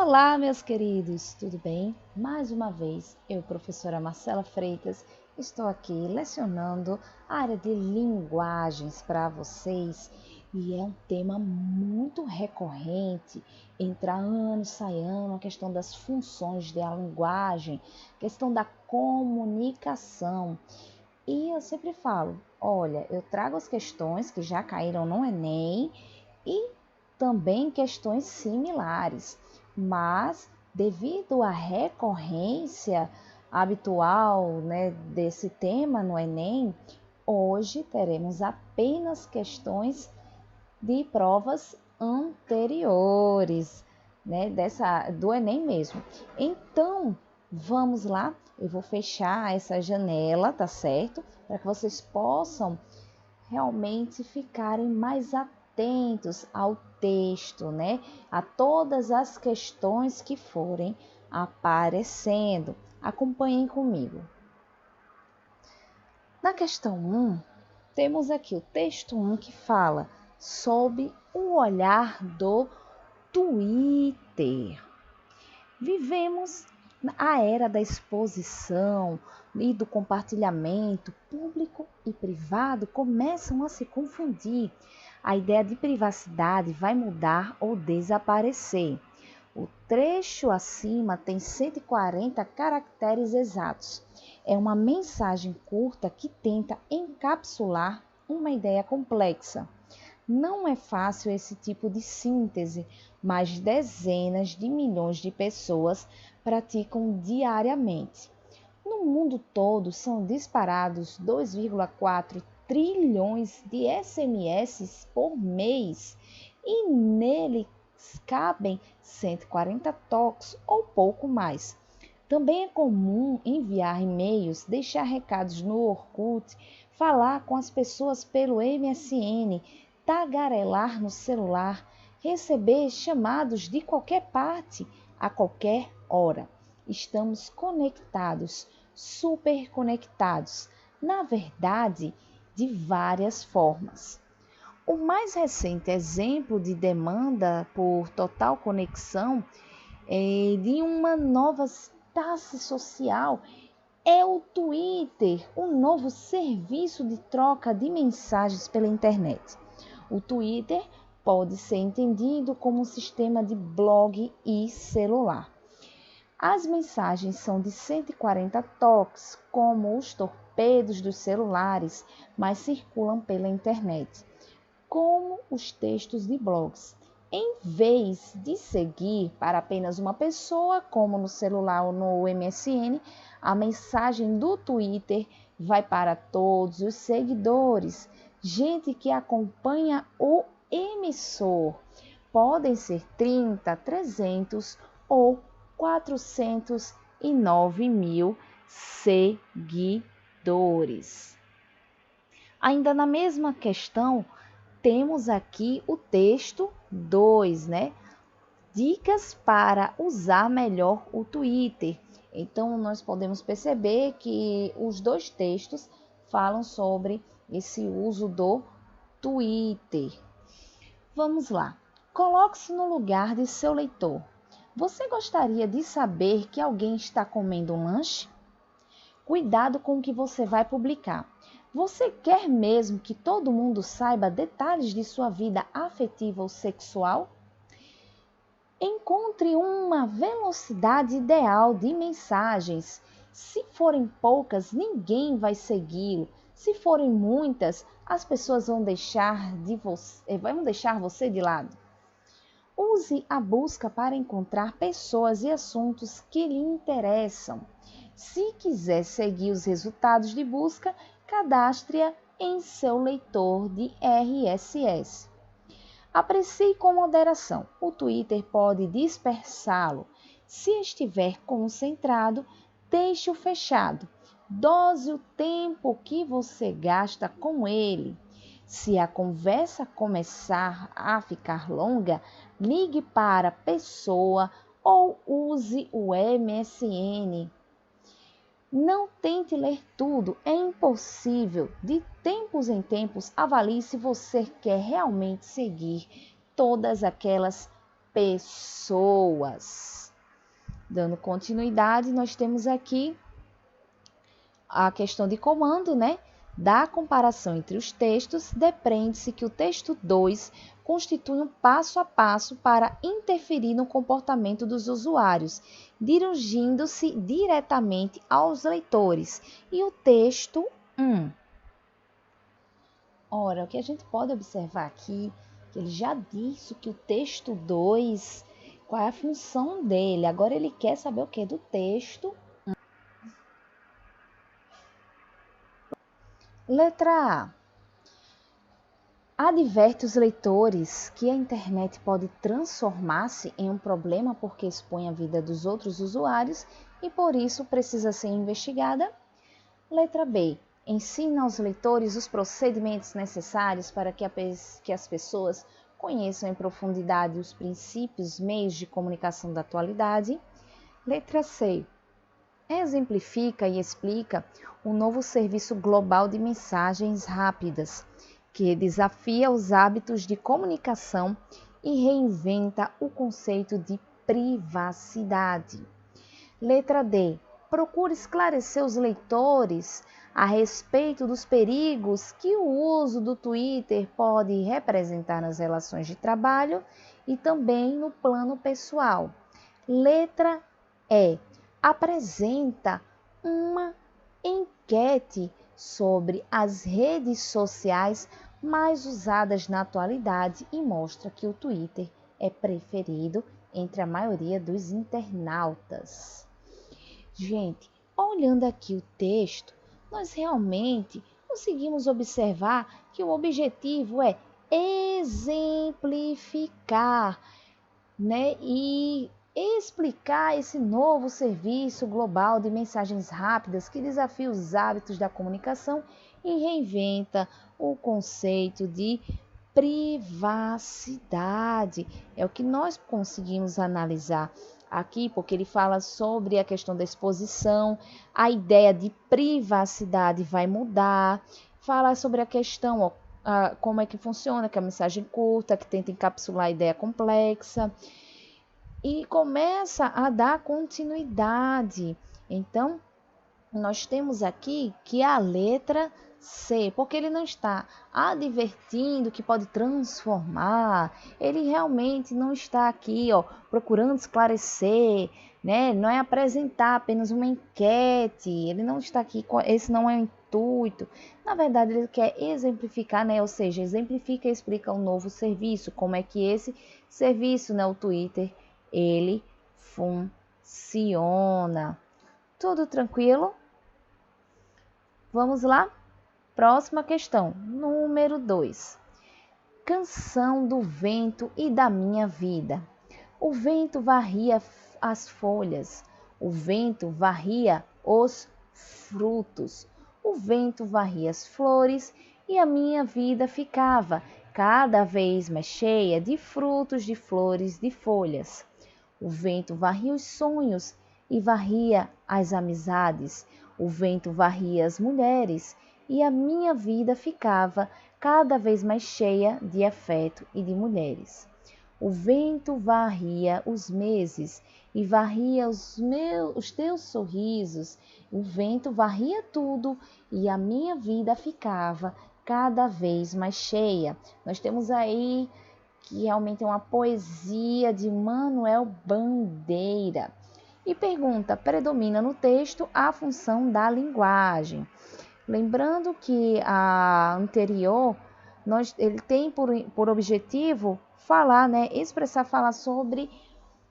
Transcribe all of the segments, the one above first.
Olá, meus queridos, tudo bem? Mais uma vez, eu, professora Marcela Freitas, estou aqui lecionando a área de linguagens para vocês e é um tema muito recorrente, entra ano, sai ano, a questão das funções da linguagem, questão da comunicação. E eu sempre falo, olha, eu trago as questões que já caíram no Enem e também questões similares, mas devido à recorrência habitual, desse tema no Enem, hoje teremos apenas questões de provas anteriores, do Enem mesmo. Então, vamos lá, eu vou fechar essa janela, tá certo? Para que vocês possam realmente ficarem mais atentos ao texto, a todas as questões que forem aparecendo. Acompanhem comigo. Na questão 1, temos aqui o texto 1 que fala sobre o olhar do Twitter. Vivemos a era da exposição e do compartilhamento. Público e privado começam a se confundir. A ideia de privacidade vai mudar ou desaparecer. O trecho acima tem 140 caracteres exatos. É uma mensagem curta que tenta encapsular uma ideia complexa. Não é fácil esse tipo de síntese, mas dezenas de milhões de pessoas praticam diariamente. No mundo todo, são disparados 2,4 trilhões de SMS por mês e neles cabem 140 toques ou pouco mais. Também é comum enviar e-mails, deixar recados no Orkut, falar com as pessoas pelo MSN, tagarelar no celular, receber chamados de qualquer parte, a qualquer hora. Estamos conectados, super conectados, na verdade, de várias formas. O mais recente exemplo de demanda por total conexão de uma nova classe social é o Twitter, um novo serviço de troca de mensagens pela internet. O Twitter pode ser entendido como um sistema de blog e celular. As mensagens são de 140 toques, como os torpedos dos celulares, mas circulam pela internet, como os textos de blogs. Em vez de seguir para apenas uma pessoa, como no celular ou no MSN, a mensagem do Twitter vai para todos os seguidores, gente que acompanha o emissor. Podem ser 30, 300 ou 409 mil seguidores. Ainda na mesma questão, temos aqui o texto 2, Dicas para usar melhor o Twitter. Então, nós podemos perceber que os dois textos falam sobre esse uso do Twitter. Vamos lá. Coloque-se no lugar de seu leitor. Você gostaria de saber que alguém está comendo um lanche? Cuidado com o que você vai publicar. Você quer mesmo que todo mundo saiba detalhes de sua vida afetiva ou sexual? Encontre uma velocidade ideal de mensagens. Se forem poucas, ninguém vai segui-lo. Se forem muitas, as pessoas vão deixar você de lado. Use a busca para encontrar pessoas e assuntos que lhe interessam. Se quiser seguir os resultados de busca, cadastre-a em seu leitor de RSS. Aprecie com moderação. O Twitter pode dispersá-lo. Se estiver concentrado, deixe-o fechado. Dose o tempo que você gasta com ele. Se a conversa começar a ficar longa, ligue para a pessoa ou use o MSN. Não tente ler tudo, é impossível. De tempos em tempos, avalie se você quer realmente seguir todas aquelas pessoas. Dando continuidade, nós temos aqui a questão de comando, né? Da comparação entre os textos, depreende-se que o texto 2 constitui um passo a passo para interferir no comportamento dos usuários, dirigindo-se diretamente aos leitores. E o texto 1. Ora, o que a gente pode observar aqui, que ele já disse que o texto 2, qual é a função dele? Agora ele quer saber o que do texto 1. Letra A. Adverte os leitores que a internet pode transformar-se em um problema porque expõe a vida dos outros usuários e por isso precisa ser investigada. Letra B. Ensina aos leitores os procedimentos necessários para que as pessoas conheçam em profundidade os princípios, meios de comunicação da atualidade. Letra C. Exemplifica e explica um novo serviço global de mensagens rápidas, que desafia os hábitos de comunicação e reinventa o conceito de privacidade. Letra D. Procura esclarecer os leitores a respeito dos perigos que o uso do Twitter pode representar nas relações de trabalho e também no plano pessoal. Letra E. Apresenta uma enquete sobre as redes sociais mais usadas na atualidade e mostra que o Twitter é preferido entre a maioria dos internautas. Gente, olhando aqui o texto, nós realmente conseguimos observar que o objetivo é exemplificar, né, e explicar esse novo serviço global de mensagens rápidas que desafia os hábitos da comunicação e reinventa o conceito de privacidade. É o que nós conseguimos analisar aqui, porque ele fala sobre a questão da exposição, a ideia de privacidade vai mudar, fala sobre a questão, como é que funciona, que é a mensagem curta, que tenta encapsular a ideia complexa, e começa a dar continuidade. Então, nós temos aqui que a letra C, porque ele não está advertindo que pode transformar, ele realmente não está aqui, procurando esclarecer, né? Não é apresentar apenas uma enquete, ele não está aqui, esse não é o intuito. Na verdade, ele quer exemplificar, né? Ou seja, exemplifica e explica um novo serviço, como é que esse serviço, né, o Twitter, ele funciona. Tudo tranquilo? Vamos lá? Próxima questão, número 2. Canção do vento e da minha vida. O vento varria as folhas, o vento varria os frutos, o vento varria as flores e a minha vida ficava cada vez mais cheia de frutos, de flores, de folhas. O vento varria os sonhos e varria as amizades. O vento varria as mulheres e a minha vida ficava cada vez mais cheia de afeto e de mulheres. O vento varria os meses e varria os teus sorrisos. O vento varria tudo e a minha vida ficava cada vez mais cheia. Nós temos aí que realmente é uma poesia de Manuel Bandeira. E pergunta, predomina no texto a função da linguagem. Lembrando que a anterior, ele tem por objetivo falar, né, falar sobre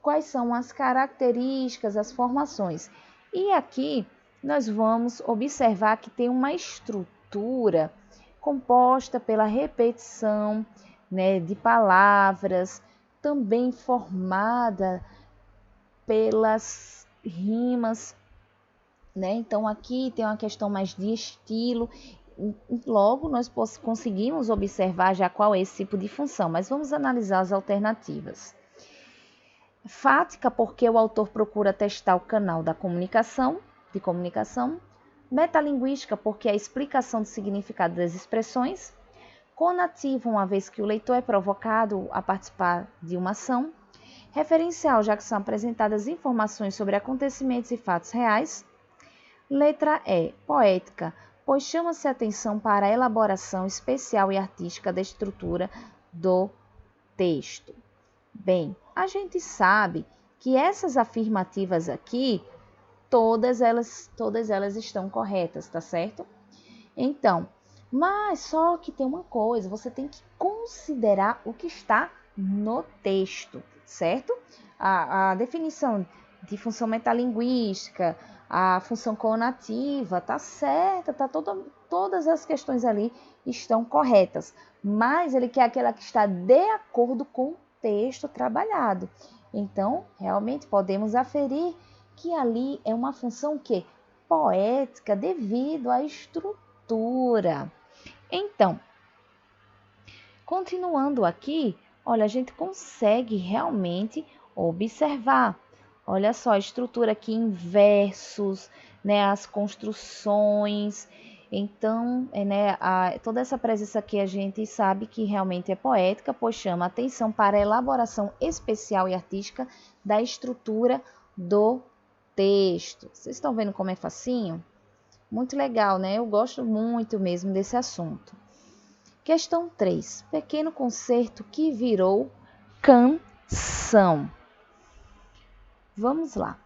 quais são as características, as formações. E aqui nós vamos observar que tem uma estrutura composta pela repetição, né, de palavras, também formada pelas rimas, né? Então aqui tem uma questão mais de estilo. Logo nós conseguimos observar já qual é esse tipo de função, mas vamos analisar as alternativas. Fática, porque o autor procura testar o canal de comunicação. Metalinguística, porque é a explicação do significado das expressões. Conativa, uma vez que o leitor é provocado a participar de uma ação. Referencial, já que são apresentadas informações sobre acontecimentos e fatos reais. Letra E, poética, pois chama-se atenção para a elaboração especial e artística da estrutura do texto. Bem, a gente sabe que essas afirmativas aqui, todas elas estão corretas, tá certo? Então, mas só que tem uma coisa, você tem que considerar o que está no texto, certo? A definição de função metalinguística, a função conativa, tá certa, todas as questões ali estão corretas, mas ele quer aquela que está de acordo com o texto trabalhado. Então, realmente podemos aferir que ali é uma função que poética devido à estrutura. Então, continuando aqui, olha, a gente consegue realmente observar. Olha só a estrutura aqui em versos, né, as construções. Então, toda essa presença aqui a gente sabe que realmente é poética, pois chama atenção para a elaboração especial e artística da estrutura do texto. Vocês estão vendo como é facinho? Muito legal, né? Eu gosto muito mesmo desse assunto. Questão 3. Pequeno concerto que virou canção. Vamos lá.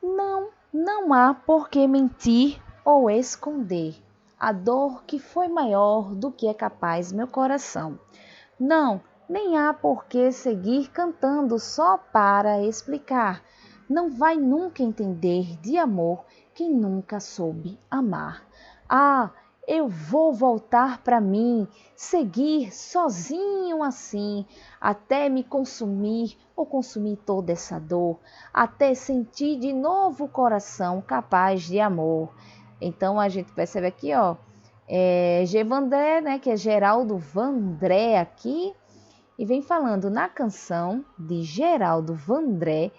Não há por que mentir ou esconder a dor que foi maior do que é capaz meu coração. Não, nem há por que seguir cantando só para explicar. Não vai nunca entender de amor quem nunca soube amar. Ah, eu vou voltar para mim, seguir sozinho assim, até me consumir ou consumir toda essa dor, até sentir de novo o coração capaz de amor. Então a gente percebe aqui, ó, G. Vandré, né, que é Geraldo Vandré aqui, e vem falando na canção de Geraldo Vandré,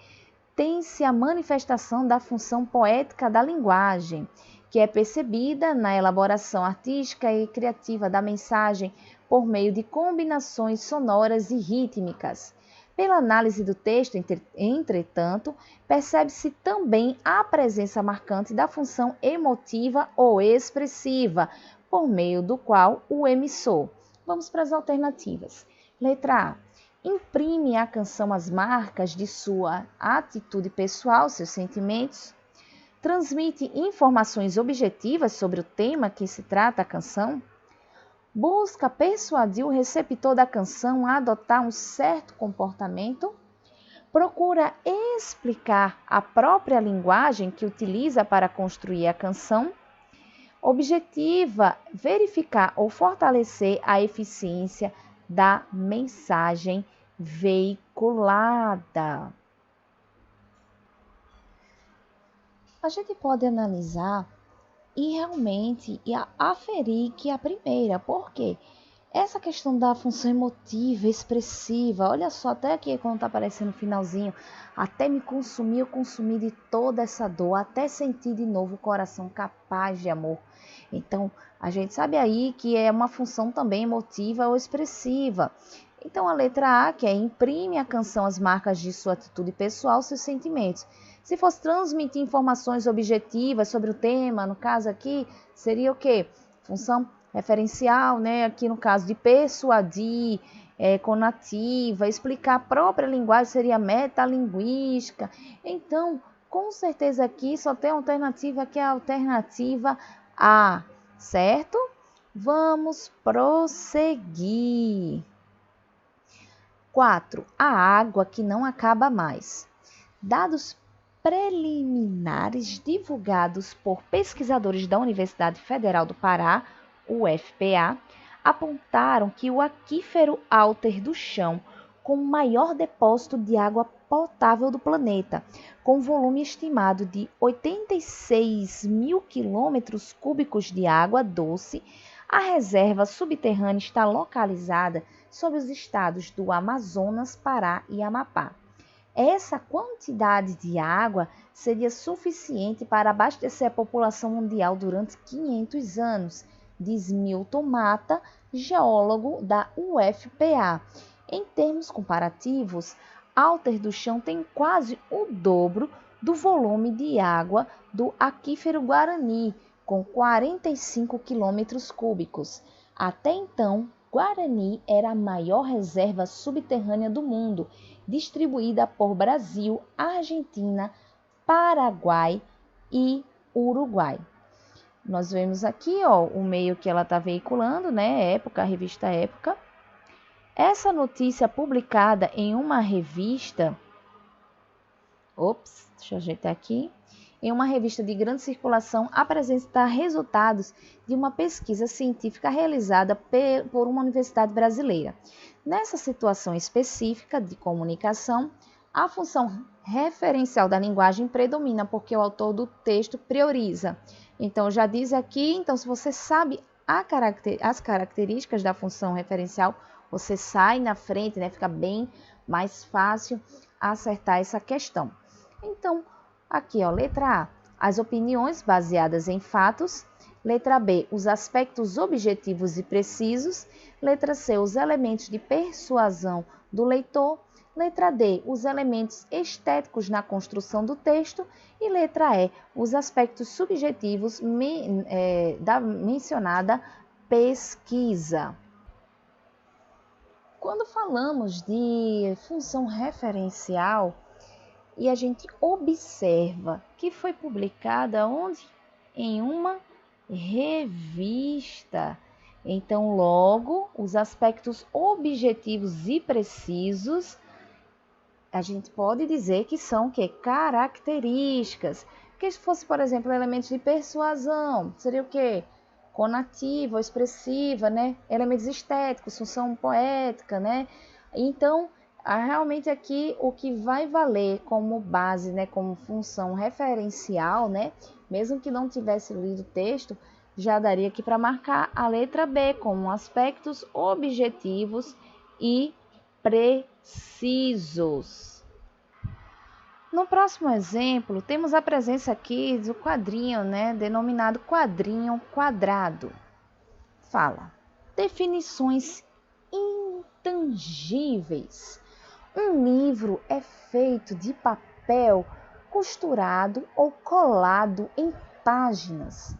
tem-se a manifestação da função poética da linguagem, que é percebida na elaboração artística e criativa da mensagem por meio de combinações sonoras e rítmicas. Pela análise do texto, entretanto, percebe-se também a presença marcante da função emotiva ou expressiva, por meio do qual o emissor. Vamos para as alternativas. Letra A. Imprime à canção as marcas de sua atitude pessoal, seus sentimentos. Transmite informações objetivas sobre o tema que se trata a canção. Busca persuadir o receptor da canção a adotar um certo comportamento. Procura explicar a própria linguagem que utiliza para construir a canção. Objetiva verificar ou fortalecer a eficiência da mensagem veiculada. A gente pode analisar e realmente aferir que a primeira, por quê? Essa questão da função emotiva, expressiva, olha só, até aqui quando está aparecendo no finalzinho, até me consumir, eu consumi de toda essa dor, até sentir de novo o coração capaz de amor. Então, a gente sabe aí que é uma função também emotiva ou expressiva. Então, a letra A, que é imprime à canção as marcas de sua atitude pessoal, seus sentimentos. Se fosse transmitir informações objetivas sobre o tema, no caso aqui, seria o quê? Função referencial, né? Aqui no caso de persuadir, conativa, explicar a própria linguagem seria metalinguística. Então, com certeza aqui só tem alternativa que é a alternativa A, certo? Vamos prosseguir. 4. A água que não acaba mais. Dados preliminares divulgados por pesquisadores da Universidade Federal do Pará, UFPA, apontaram que o aquífero Alter do Chão, com o maior depósito de água potável do planeta, com volume estimado de 86 mil quilômetros cúbicos de água doce, a reserva subterrânea está localizada sobre os estados do Amazonas, Pará e Amapá. Essa quantidade de água seria suficiente para abastecer a população mundial durante 500 anos, diz Milton Mata, geólogo da UFPA. Em termos comparativos, Alter do Chão tem quase o dobro do volume de água do Aquífero Guarani, com 45 quilômetros cúbicos. Até então, Guarani era a maior reserva subterrânea do mundo, distribuída por Brasil, Argentina, Paraguai e Uruguai. Nós vemos aqui, ó, o meio que ela está veiculando, né? Época, a revista Época. Essa notícia publicada em uma revista, deixa eu ajeitar aqui, em uma revista de grande circulação, apresenta resultados de uma pesquisa científica realizada por uma universidade brasileira. Nessa situação específica de comunicação, a função referencial da linguagem predomina, porque o autor do texto prioriza. Então, já diz aqui, então, se você sabe as características da função referencial, você sai na frente, né? Fica bem mais fácil acertar essa questão. Então, aqui, ó, letra A, as opiniões baseadas em fatos. Letra B, os aspectos objetivos e precisos. Letra C, os elementos de persuasão do leitor. Letra D, os elementos estéticos na construção do texto. E letra E, os aspectos subjetivos da mencionada pesquisa. Quando falamos de função referencial e a gente observa que foi publicada onde? Em uma revista. Então, logo, os aspectos objetivos e precisos, a gente pode dizer que são que características. Que se fosse, por exemplo, elementos de persuasão, seria o quê? Conativa ou expressiva, né? Elementos estéticos, função poética, né? Então, realmente aqui o que vai valer como base, né, como função referencial, né, mesmo que não tivesse lido o texto, já daria aqui para marcar a letra B como aspectos objetivos e precisos. No próximo exemplo, temos a presença aqui do quadrinho, né, denominado quadrinho quadrado. Fala: definições intangíveis. Um livro é feito de papel costurado ou colado em páginas.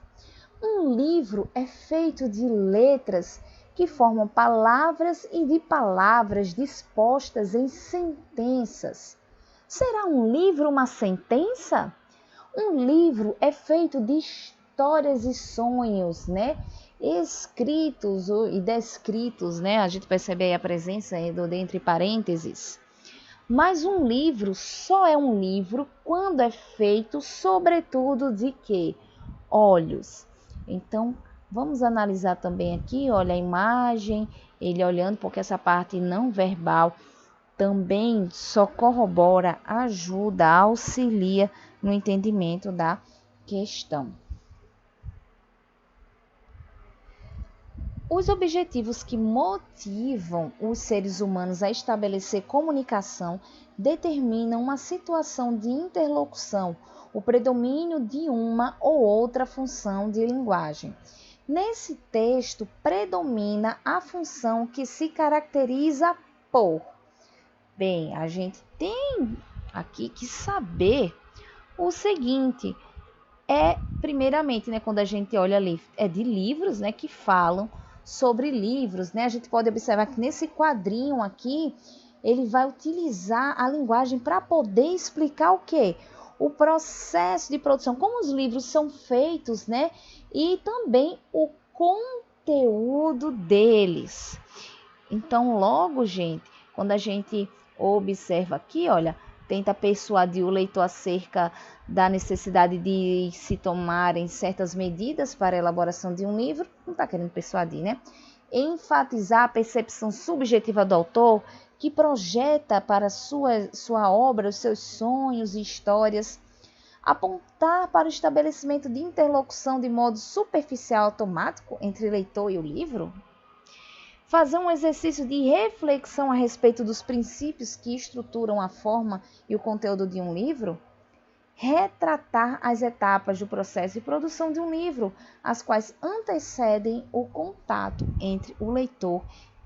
Um livro é feito de letras que formam palavras e de palavras dispostas em sentenças. Será um livro uma sentença? Um livro é feito de histórias e sonhos, né? Escritos e descritos, né? A gente percebe aí a presença do entre parênteses. Mas um livro só é um livro quando é feito, sobretudo, de quê? Olhos. Então, vamos analisar também aqui, olha a imagem, ele olhando, porque essa parte não verbal também só corrobora, ajuda, auxilia no entendimento da questão. Os objetivos que motivam os seres humanos a estabelecer comunicação determinam uma situação de interlocução, o predomínio de uma ou outra função de linguagem. Nesse texto, predomina a função que se caracteriza por. Bem, a gente tem aqui que saber o seguinte, primeiramente, né, quando a gente olha ali, é de livros, né, que falam sobre livros, né, a gente pode observar que nesse quadrinho aqui, ele vai utilizar a linguagem para poder explicar o quê? O processo de produção, como os livros são feitos, né, e também o conteúdo deles. Então, logo, gente, quando a gente observa aqui, olha, tenta persuadir o leitor acerca da necessidade de se tomarem certas medidas para a elaboração de um livro, não está querendo persuadir, né? Enfatizar a percepção subjetiva do autor, que projeta para sua obra os seus sonhos e histórias, apontar para o estabelecimento de interlocução de modo superficial automático entre o leitor e o livro, fazer um exercício de reflexão a respeito dos princípios que estruturam a forma e o conteúdo de um livro, retratar as etapas do processo de produção de um livro, as quais antecedem o contato entre o leitor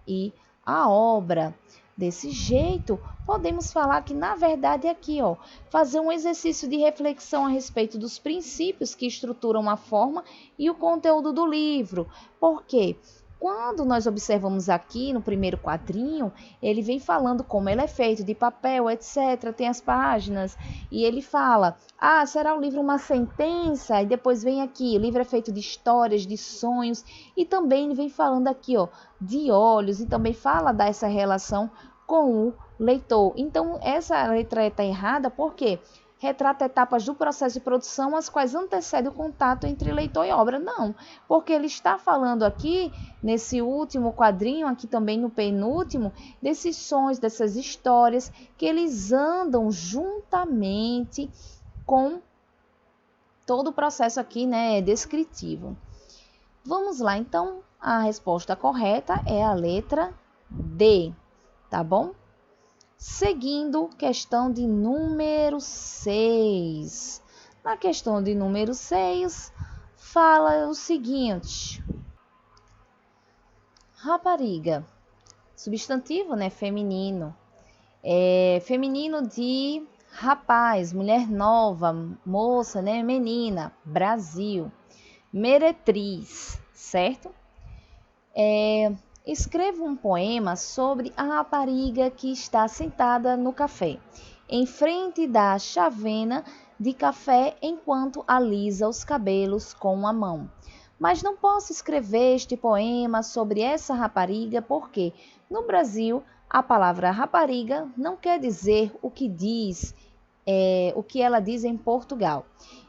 e a obra. Desse jeito, podemos falar que, na verdade, aqui, ó, fazer um exercício de reflexão a respeito dos princípios que estruturam a forma e o conteúdo do livro. Por quê? Quando nós observamos aqui no primeiro quadrinho, ele vem falando como ele é feito de papel, etc. Tem as páginas e ele fala: será o livro uma sentença? E depois vem aqui, o livro é feito de histórias, de sonhos, e também ele vem falando aqui, ó, de olhos, e também fala dessa relação com o leitor. Então, essa letra está errada porque retrata etapas do processo de produção, as quais antecedem o contato entre leitor e obra. Não, porque ele está falando aqui, nesse último quadrinho, aqui também no penúltimo, desses sonhos, dessas histórias, que eles andam juntamente com todo o processo aqui, né, descritivo. Vamos lá, então, a resposta correta é a letra D, tá bom? Seguindo, questão de número 6. Na questão de número 6, fala o seguinte: rapariga, substantivo, né, feminino. Feminino de rapaz, mulher nova, moça, né, menina, Brasil. Meretriz, certo? Escreva um poema sobre a rapariga que está sentada no café, em frente da chávena de café enquanto alisa os cabelos com a mão. Mas não posso escrever este poema sobre essa rapariga porque, no Brasil, a palavra rapariga não quer dizer o que diz, o que ela diz em Portugal.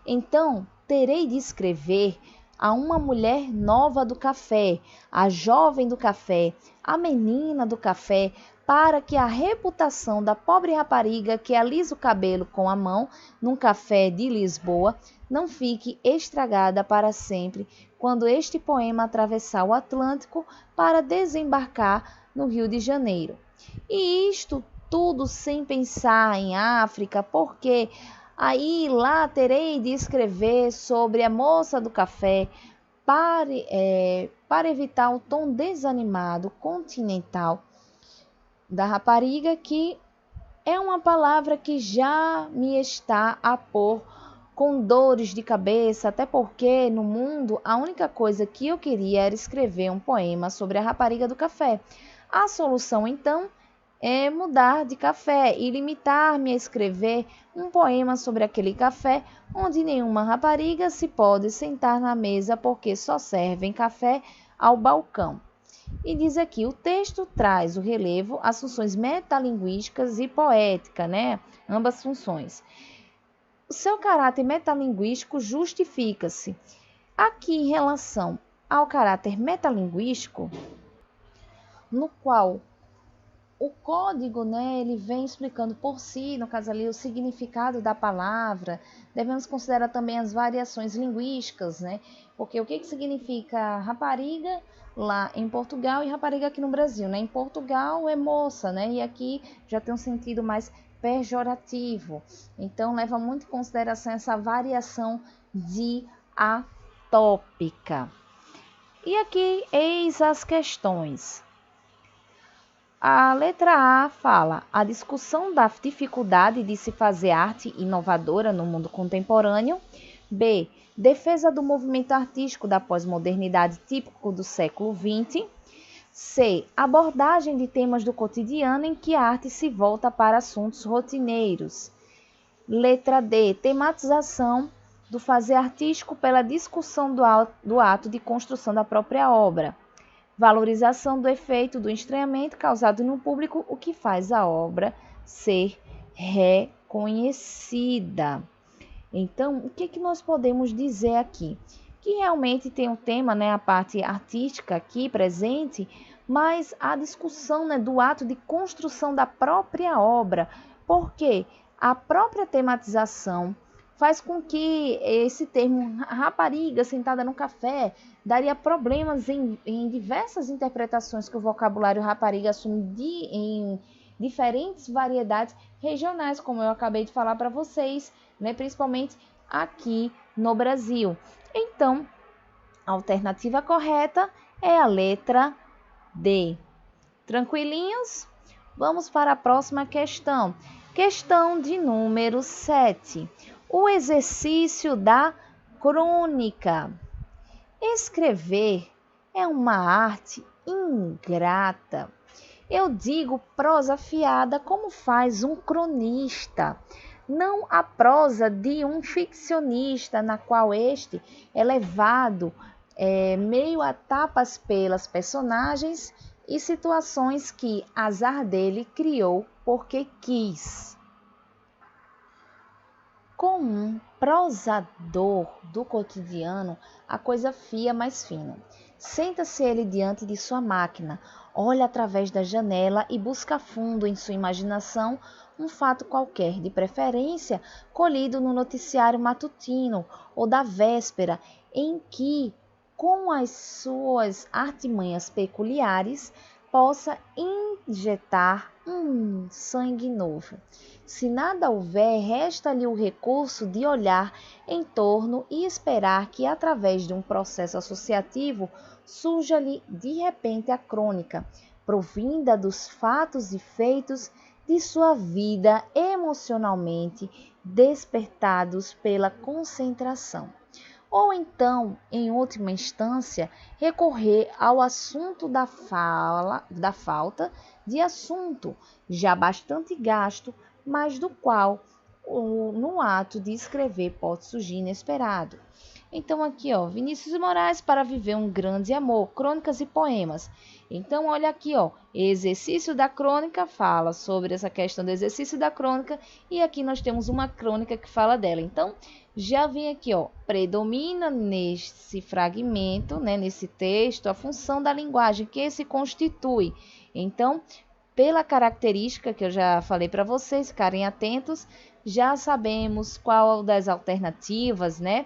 Então, terei de escrever a uma mulher nova do café, a jovem do café, a menina do café, para que a reputação da pobre rapariga que alisa o cabelo com a mão num café de Lisboa não fique estragada para sempre quando este poema atravessar o Atlântico para desembarcar no Rio de Janeiro. E isto tudo sem pensar em África, porque aí lá terei de escrever sobre a moça do café para evitar o tom desanimado continental da rapariga, que é uma palavra que já me está a pôr com dores de cabeça, até porque no mundo a única coisa que eu queria era escrever um poema sobre a rapariga do café. A solução então é mudar de café e limitar-me a escrever um poema sobre aquele café onde nenhuma rapariga se pode sentar na mesa porque só servem café ao balcão. E diz aqui, o texto traz o relevo às funções metalinguísticas e poética, né? Ambas funções. O seu caráter metalinguístico justifica-se. Aqui em relação ao caráter metalinguístico, no qual o código, né, ele vem explicando por si, no caso ali, o significado da palavra. Devemos considerar também as variações linguísticas, né? Porque o que significa rapariga lá em Portugal e rapariga aqui no Brasil, né? Em Portugal é moça, né? E aqui já tem um sentido mais pejorativo. Então, leva muito em consideração essa variação diatópica. E aqui, eis as questões. A letra A fala: a discussão da dificuldade de se fazer arte inovadora no mundo contemporâneo. B. Defesa do movimento artístico da pós-modernidade típico do século XX. C. Abordagem de temas do cotidiano em que a arte se volta para assuntos rotineiros. Letra D. Tematização do fazer artístico pela discussão do ato de construção da própria obra. Valorização do efeito do estranhamento causado no público, o que faz a obra ser reconhecida. Então, o que nós podemos dizer aqui? Que realmente tem um tema, né, a parte artística aqui presente, mas a discussão, né, do ato de construção da própria obra, porque a própria tematização faz com que esse termo rapariga sentada no café daria problemas em diversas interpretações que o vocabulário rapariga assume em diferentes variedades regionais, como eu acabei de falar para vocês, né, principalmente aqui no Brasil. Então, a alternativa correta é a letra D. Tranquilinhos? Vamos para a próxima questão. Questão de número 7. O exercício da crônica. Escrever é uma arte ingrata. Eu digo prosa fiada como faz um cronista, não a prosa de um ficcionista, na qual este é levado meio a tapas pelas personagens e situações que azar dele criou porque quis. Com um prosador do cotidiano, a coisa fia mais fina. Senta-se ele diante de sua máquina, olha através da janela e busca fundo em sua imaginação um fato qualquer, de preferência colhido no noticiário matutino ou da véspera, em que, com as suas artimanhas peculiares, possa injetar um sangue novo. Se nada houver, resta-lhe o recurso de olhar em torno e esperar que, através de um processo associativo, surja-lhe de repente a crônica, provinda dos fatos e feitos de sua vida emocionalmente despertados pela concentração. Ou então, em última instância, recorrer ao assunto da falta de assunto, já bastante gasto, mas do qual no ato de escrever pode surgir inesperado. Então aqui, ó, Vinícius de Moraes para viver um grande amor, crônicas e poemas. Então olha aqui, ó, exercício da crônica fala sobre essa questão do exercício da crônica e aqui nós temos uma crônica que fala dela. Então já vem aqui, ó, predomina nesse fragmento, né, nesse texto, a função da linguagem que se constitui. Então, pela característica que eu já falei para vocês, ficarem atentos, já sabemos qual das alternativas, né,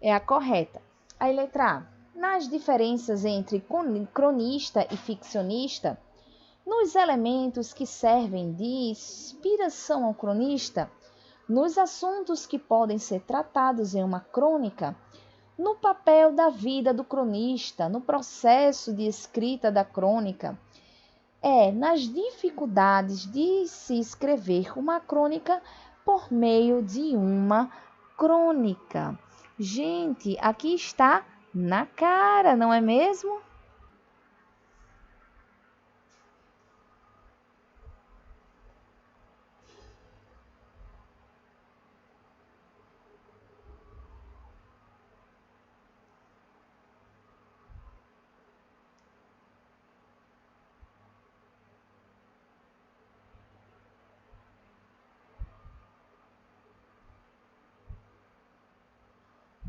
é a correta. Aí, letra A. Nas diferenças entre cronista e ficcionista, nos elementos que servem de inspiração ao cronista, nos assuntos que podem ser tratados em uma crônica, no papel da vida do cronista, no processo de escrita da crônica, nas dificuldades de se escrever uma crônica por meio de uma crônica. Gente, aqui está na cara, não é mesmo?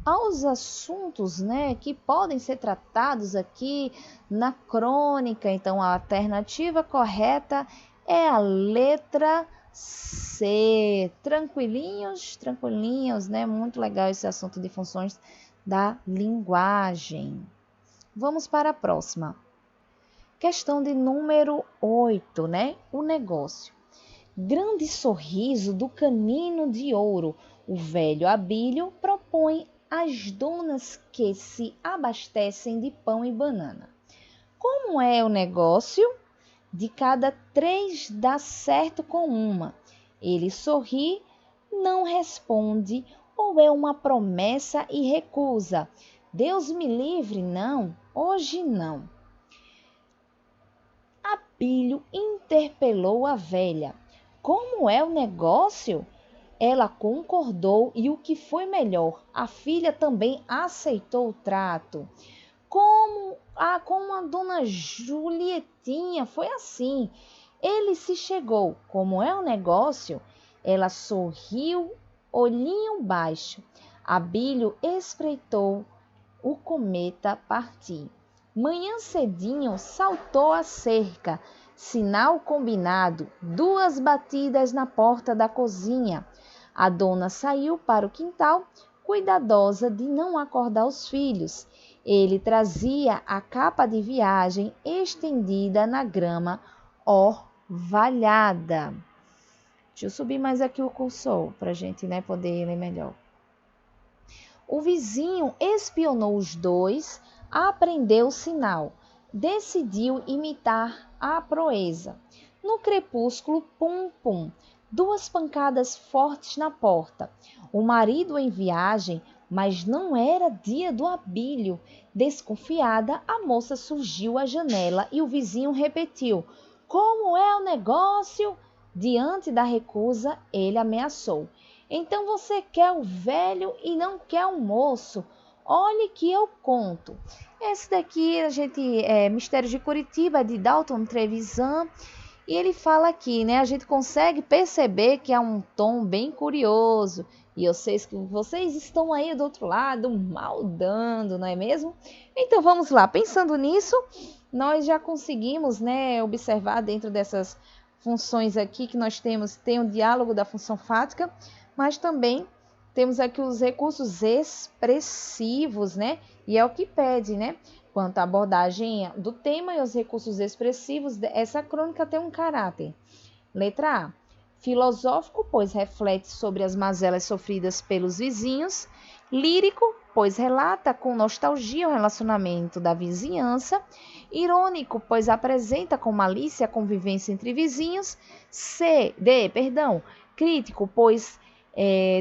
Aos assuntos, né, que podem ser tratados aqui na crônica. Então, a alternativa correta é a letra C. Tranquilinhos, tranquilinhos, né? Muito legal esse assunto de funções da linguagem. Vamos para a próxima. Questão de número 8, né? O negócio. Grande sorriso do canino de ouro. O velho Abílio propõe às donas que se abastecem de pão e banana. Como é o negócio? De cada 3 dá certo com uma. Ele sorri, não responde, ou é uma promessa e recusa. Deus me livre, não, hoje não. Abílio interpelou a velha. Como é o negócio? Ela concordou e o que foi melhor, a filha também aceitou o trato. Com a dona Julietinha foi assim. Ele se chegou. Como é o negócio? Ela sorriu, olhinho baixo. Abílio espreitou o cometa partir. Manhã cedinho saltou a cerca. Sinal combinado, 2 batidas na porta da cozinha. A dona saiu para o quintal, cuidadosa de não acordar os filhos. Ele trazia a capa de viagem estendida na grama orvalhada. Deixa eu subir mais aqui o cursor para a gente, né, poder ler melhor. O vizinho espionou os dois, aprendeu o sinal, decidiu imitar a proeza. No crepúsculo, pum, pum. 2 pancadas fortes na porta. O marido em viagem, mas não era dia do abílio. Desconfiada, a moça surgiu à janela e o vizinho repetiu: "Como é o negócio?" Diante da recusa, ele ameaçou: "Então você quer o velho e não quer o moço? Olhe que eu conto." Esse daqui, Mistérios de Curitiba, é de Dalton Trevisan. E ele fala aqui, né? A gente consegue perceber que é um tom bem curioso. E eu sei que vocês estão aí do outro lado maldando, não é mesmo? Então vamos lá. Pensando nisso, nós já conseguimos, né, observar dentro dessas funções aqui que nós temos, tem o diálogo da função fática, mas também temos aqui os recursos expressivos, né? E é o que pede, né? Quanto à abordagem do tema e os recursos expressivos, essa crônica tem um caráter. Letra A. Filosófico, pois reflete sobre as mazelas sofridas pelos vizinhos. Lírico, pois relata com nostalgia o relacionamento da vizinhança. Irônico, pois apresenta com malícia a convivência entre vizinhos. Crítico, pois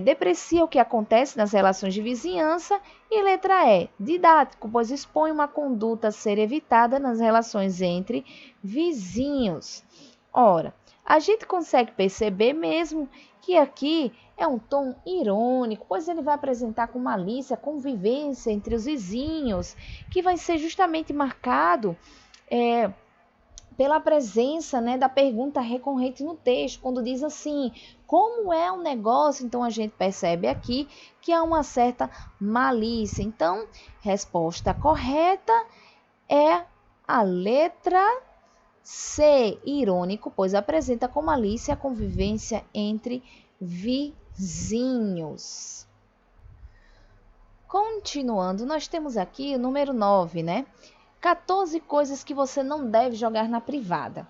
deprecia o que acontece nas relações de vizinhança. E letra E, didático, pois expõe uma conduta a ser evitada nas relações entre vizinhos. Ora, a gente consegue perceber mesmo que aqui é um tom irônico, pois ele vai apresentar com malícia a convivência entre os vizinhos, que vai ser justamente marcado pela presença, né, da pergunta recorrente no texto, quando diz assim: como é o negócio? Então a gente percebe aqui que há uma certa malícia. Então, resposta correta é a letra C, irônico, pois apresenta com malícia a convivência entre vizinhos. Continuando, nós temos aqui o número 9, né? 14 coisas que você não deve jogar na privada.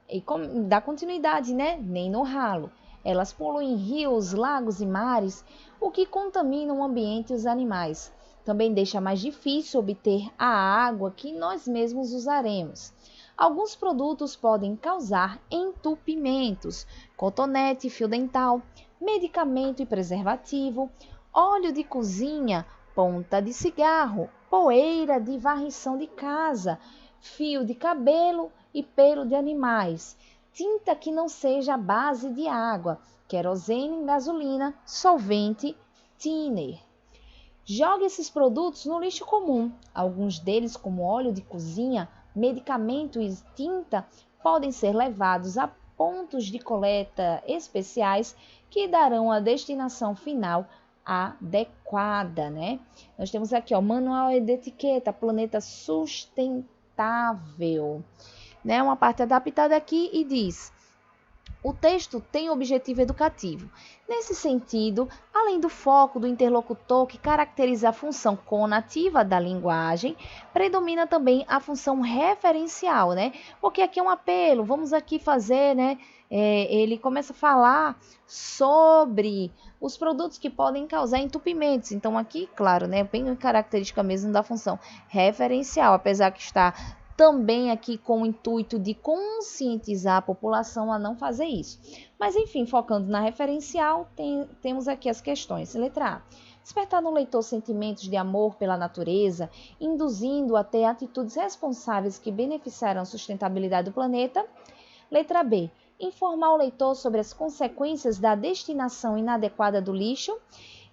E dá continuidade, né? Nem no ralo. Elas poluem rios, lagos e mares, o que contamina o ambiente e os animais. Também deixa mais difícil obter a água que nós mesmos usaremos. Alguns produtos podem causar entupimentos: cotonete, fio dental, medicamento e preservativo, óleo de cozinha, ponta de cigarro, poeira de varrição de casa, fio de cabelo e pelo de animais, tinta que não seja a base de água, querosene, gasolina, solvente, thinner. Jogue esses produtos no lixo comum. Alguns deles, como óleo de cozinha, medicamento e tinta, podem ser levados a pontos de coleta especiais que darão a destinação final adequada, né? Nós temos aqui, ó, manual de etiqueta, planeta sustentável, né? Uma parte adaptada aqui e diz: o texto tem objetivo educativo. Nesse sentido, além do foco do interlocutor que caracteriza a função conativa da linguagem, predomina também a função referencial, né? Porque aqui é um apelo, vamos aqui fazer, né? Ele começa a falar sobre os produtos que podem causar entupimentos. Então aqui, claro, né? Bem característica mesmo da função referencial, apesar que está também aqui com o intuito de conscientizar a população a não fazer isso. Mas, enfim, focando na referencial, temos aqui as questões. Letra A. Despertar no leitor sentimentos de amor pela natureza, induzindo a ter atitudes responsáveis que beneficiarão a sustentabilidade do planeta. Letra B. Informar o leitor sobre as consequências da destinação inadequada do lixo,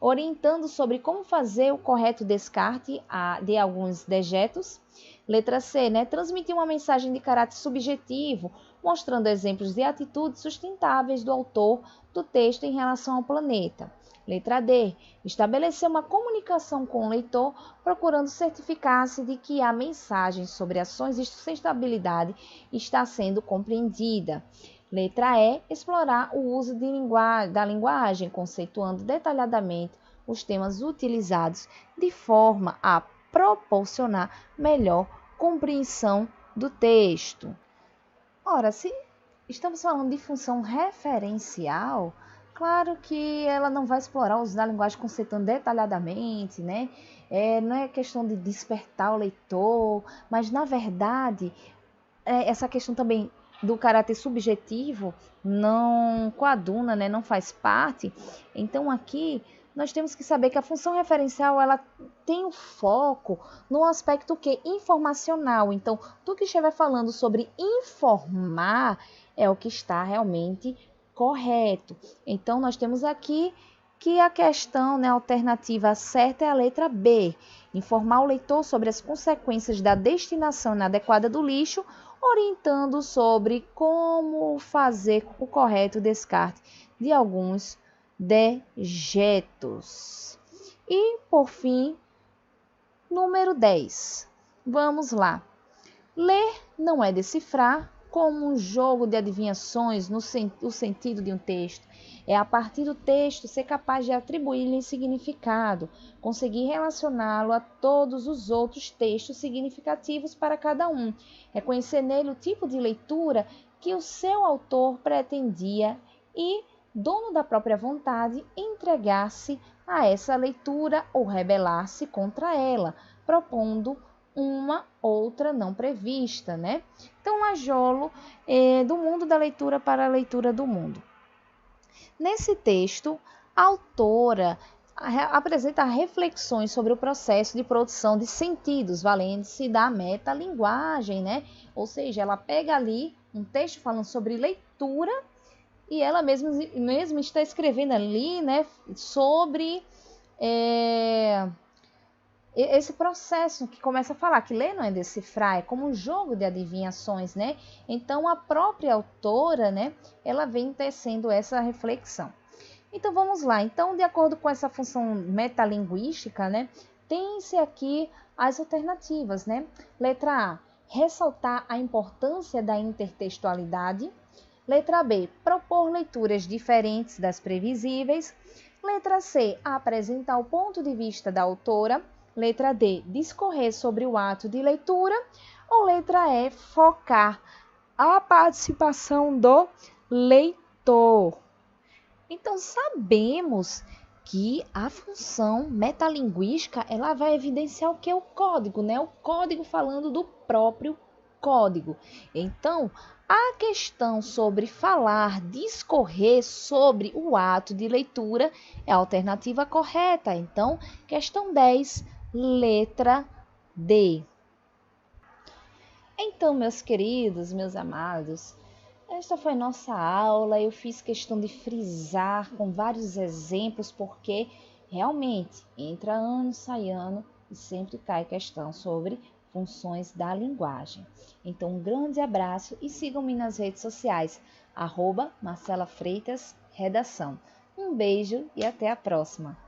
orientando sobre como fazer o correto descarte de alguns dejetos. Letra C, né? Transmitir uma mensagem de caráter subjetivo, mostrando exemplos de atitudes sustentáveis do autor do texto em relação ao planeta. Letra D, estabelecer uma comunicação com o leitor, procurando certificar-se de que a mensagem sobre ações de sustentabilidade está sendo compreendida. Letra E, explorar o uso da linguagem, conceituando detalhadamente os temas utilizados de forma a proporcionar melhor compreensão do texto. Ora, se estamos falando de função referencial, claro que ela não vai explorar o uso da linguagem conceituando detalhadamente, né? Não é questão de despertar o leitor, mas, na verdade, essa questão também do caráter subjetivo não coaduna, né, não faz parte. Então aqui nós temos que saber que a função referencial ela tem o foco no aspecto que informacional. Então, tudo que estiver falando sobre informar é o que está realmente correto. Então, nós temos aqui que a questão, né, alternativa certa é a letra B. Informar o leitor sobre as consequências da destinação inadequada do lixo, orientando sobre como fazer o correto descarte de alguns dejetos. E, por fim, número 10. Vamos lá. Ler não é decifrar como um jogo de adivinhações no sentido de um texto. É a partir do texto ser capaz de atribuir-lhe significado, conseguir relacioná-lo a todos os outros textos significativos para cada um, reconhecer nele o tipo de leitura que o seu autor pretendia e, dono da própria vontade, entregar-se a essa leitura ou rebelar-se contra ela, propondo uma outra não prevista, né? Então, Lajolo, do mundo da leitura para a leitura do mundo. Nesse texto, a autora apresenta reflexões sobre o processo de produção de sentidos, valendo-se da metalinguagem, né? Ou seja, ela pega ali um texto falando sobre leitura e ela mesma está escrevendo ali, né, sobre esse processo que começa a falar que ler não é decifrar, é como um jogo de adivinhações, né? Então, a própria autora, né, ela vem tecendo essa reflexão. Então, vamos lá. Então, de acordo com essa função metalinguística, né, tem-se aqui as alternativas, né? Letra A, ressaltar a importância da intertextualidade. Letra B, propor leituras diferentes das previsíveis. Letra C, apresentar o ponto de vista da autora. Letra D, discorrer sobre o ato de leitura. Ou letra E, focar a participação do leitor. Então, sabemos que a função metalinguística ela vai evidenciar o que é o código, né? O código falando do próprio código. Então, a questão sobre falar, discorrer sobre o ato de leitura é a alternativa correta. Então, questão 10, letra D. Então, meus queridos, meus amados, esta foi nossa aula. Eu fiz questão de frisar com vários exemplos, porque realmente entra ano, sai ano e sempre cai questão sobre funções da linguagem. Então, um grande abraço e sigam-me nas redes sociais, @Marcela Freitas Redação. Um beijo e até a próxima!